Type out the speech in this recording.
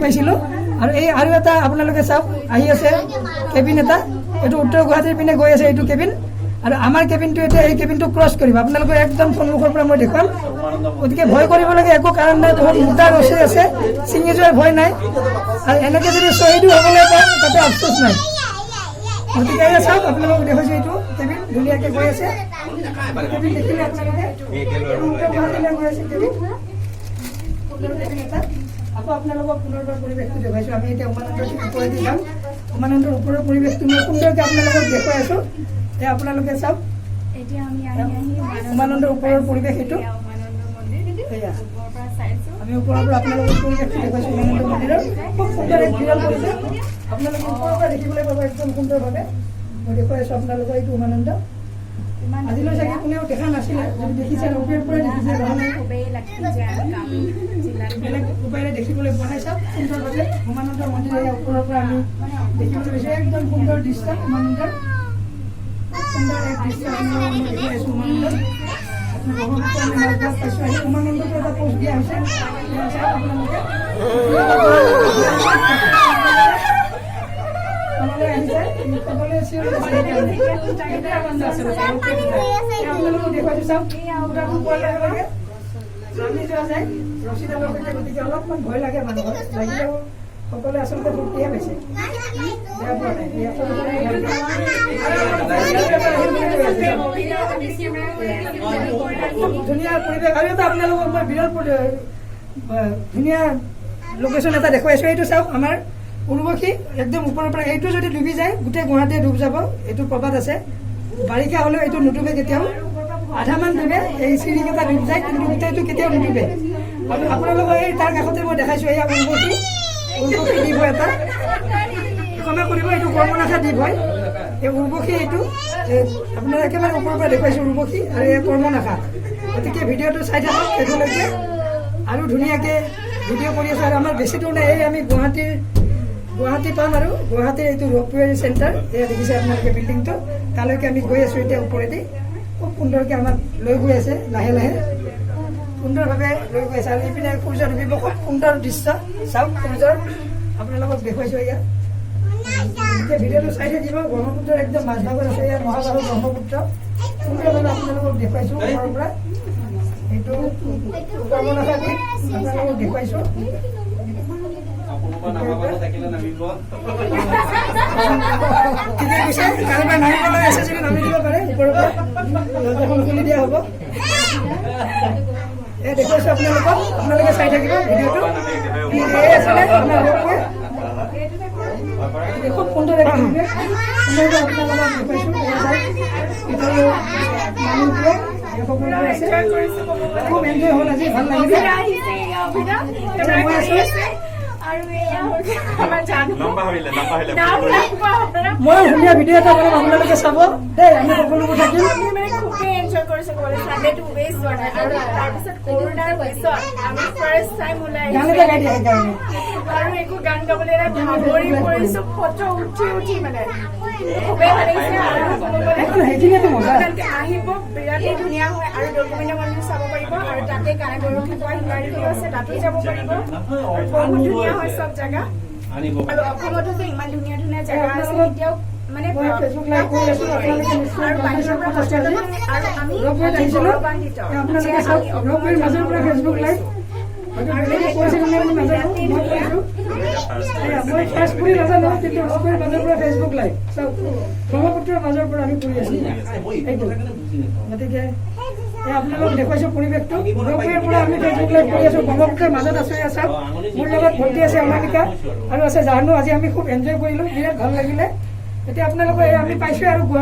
পাইছিলোঁ আৰু এই আৰু এটা আপোনালোকে চাওক আহি আছে কেবিন এটা এইটো উত্তৰ গুৱাহাটীৰ পিনে গৈ আছে এইটো কেবিন আৰু আমাৰ কেবিনটো এতিয়া এই কেবিনটো ক্ৰছ কৰিব আপোনালোকে একদম সন্মুখৰ পৰা মই দেখুৱাম গতিকে ভয় কৰিব লাগে একো কাৰণ নাই বহুত মোটা ৰছী আছে ছিঙি যোৱাৰ ভয় নাই আৰু এনেকৈ যদি শ্বহীদো হ'বলৈ পায় তাতে আফচোচ নাই গতিকে এয়া চাওক আপোনালোকক দেখুৱাইছোঁ এইটো কেবিন ধুনীয়াকৈ গৈ আছে কেবিন দেখিলে আপোনালোকে উত্তৰ গুৱাহাটীলৈ গৈ আছে কেবিন আকৌ আপোনালোকক পুনৰবাৰ পৰিৱেশটো দেখুৱাইছোঁ আমি এতিয়া উমানন্দৰ ওপৰেদি যাম উমানন্দৰ ওপৰৰ পৰিৱেশটো মই সুন্দৰকৈ আপোনালোকক দেখুৱাই আছোঁ এতিয়া আপোনালোকে চাওক উমানন্দৰ ওপৰৰ পৰিৱেশ এইটো সেয়া আমি ওপৰৰ পৰা আপোনালোকক পৰিৱেশটো দেখুৱাইছোঁ উমানন্দ মন্দিৰৰ খুব সুন্দৰ এক বিৰল পৰিৱেশ আপোনালোকে ওপৰৰ পৰা দেখিবলৈ পাব একদম সুন্দৰভাৱে মই দেখুৱাই আছোঁ আপোনালোকৰ এইটো উমানন্দ আজিলৈ চাগে কোনেও দেখা নাছিলে যদি দেখিছে ওপৰৰ পৰা দেখিছে বেলেগ উপায়েৰে দেখিবলৈ পোৱা নাই চাওক সুন্দৰভাৱে উমানন্দ মন্দিৰ ওপৰৰ পৰা আমি দেখিবলৈ পাইছোঁ একদম সুন্দৰ দৃশ্য উমানন্দৰ সুন্দৰ এক দৃশ্য আমি দেখি আছোঁ উমানন্দৰ পাইছোঁ আহি উমানন্দটো এটা পোষ্ট দিয়া হৈছে চাওক আপোনালোকে আপোনালোকক দেখুৱাইছোঁ চাওক নামি যোৱা যায় ৰছীডালৰ সৈতে গতিকে অলপমান ভয় লাগে মানুহৰ লাগিলেও সকলোৱে আচলতে ফূৰ্তিহে পাইছে বেয়া পোৱা নাই ধুনীয়া পৰিৱেশ আৰু এটা আপোনালোকক মই বিৰল ধুনীয়া লোকেশ্যন এটা দেখুৱাইছোঁ এইটো চাওক আমাৰ উৰ্বশী একদম ওপৰৰ পৰা এইটো যদি ডুবি যায় গোটেই গুৱাহাটীয়ে ডুব যাব এইটো প্ৰবাদ আছে বাৰিষা হ'লেও এইটো নুডুবে কেতিয়াও আধামান ডুবে এই চিৰিকেইটা ডুব যায় কিন্তু গোটেইটো কেতিয়াও নুডুবে আৰু আপোনালোকক এই তাৰ কাষতে মই দেখাইছোঁ এয়া উৰ্বশী দ্বীপ হয় এটা ক্ষমা কৰিব এইটো কৰ্মনাশা দ্বীপ হয় এই উৰ্বশী এইটো আপোনাৰ একেবাৰে ওপৰৰ পৰা দেখুৱাইছোঁ উৰ্বশী আৰু এই কৰ্মনাশা গতিকে ভিডিঅ'টো চাই থাকক শেষলৈকে আৰু ধুনীয়াকৈ ভিডিঅ' কৰি আছোঁ আৰু আমাৰ বেছি দূৰ নাই এই আমি গুৱাহাটী পাম আৰু গুৱাহাটীৰ এইটো ৰ'পৱে চেণ্টাৰ এয়া দেখিছে আপোনালোকে বিল্ডিংটো তালৈকে আমি গৈ আছোঁ এতিয়া ওপৰেদি খুব সুন্দৰকৈ আমাক লৈ গৈ আছে লাহে লাহে সুন্দৰভাৱে লৈ গৈ আছে আৰু এইপিনে সূৰ্য ডুবিব খুব সুন্দৰ দৃশ্য চাওক সূৰ্যৰ আপোনালোকক দেখুৱাইছোঁ এয়া এতিয়া ভিডিঅ'টো চাই থাকিব ব্ৰহ্মপুত্ৰৰ একদম মাজভাগত আছে ইয়াৰ মহাবাহু ব্ৰহ্মপুত্ৰ সুন্দৰভাৱে আপোনালোকক দেখুৱাইছোঁ ওপৰৰ পৰা এইটো কৰ্মনাশা দ্বীপ আপোনালোকক দেখুৱাইছোঁ ঠিকে কৈছে কাৰোবাৰ নামিবলৈ আছে যদি নামি দিব পাৰে ওপৰৰ পৰা খুলি দিয়া হ'ব এই দেখুৱাইছোঁ আপোনালোকে চাই থাকিব ভিডিঅ'টো আছিলে আপোনাৰ ৰ'পৱে খুব সুন্দৰ এক পৰিৱেশ সুন্দৰকৈ আপোনালোকক দেখুৱাইছোঁ মানুহবোৰে আছে খুব এনজয় হ'ল আজি ভাল লাগিলে মই আছোঁ মই ধুনীয়া ভিডিঅ' এটা বনাম আপোনালোকে চাব দেই আমি সকলোবোৰ থাকিম একো গান গাবলৈ ভাগৰি পৰিছোঁ ফটো উঠি মানে খুবেই ভাল লাগিছে আহিব বিৰাটেই ধুনীয়া হয় আৰু দৌলগোবিন্দ মন্দিৰ চাব পাৰিব আৰু তাতে গানে গৰখেকুৱা হিমাৰীটো আছে তাতো যাব পাৰিব বহুত ধুনীয়া হয় চব জেগা আৰু অসমতো যে ইমান ধুনীয়া ধুনীয়া জেগা আছে এতিয়াও মানে আৰু বাহিৰৰ পৰা পৰ্যটন আৰু আমি গৌৰৱান্বিত ফেচবুক লাইভ চাওক ব্ৰহ্মপুত্ৰৰ মাজৰ পৰা আমি কৰি আছোঁ গতিকে আপোনালোকক দেখুৱাইছোঁ পৰিৱেশটো ৰ'পৱেৰ পৰা আমি ফেচবুক লাইভ কৰি আছোঁ ব্ৰহ্মপুত্ৰৰ মাজত আছোঁ এয়া চাওক মোৰ লগত ভণ্টি আছে অনামিকা আৰু আছে জাহ্নু আজি আমি খুব এনজয় কৰিলোঁ বিৰাট ভাল লাগিলে এতিয়া আপোনালোকে আমি পাইছোঁ আৰু গুৱাহাটী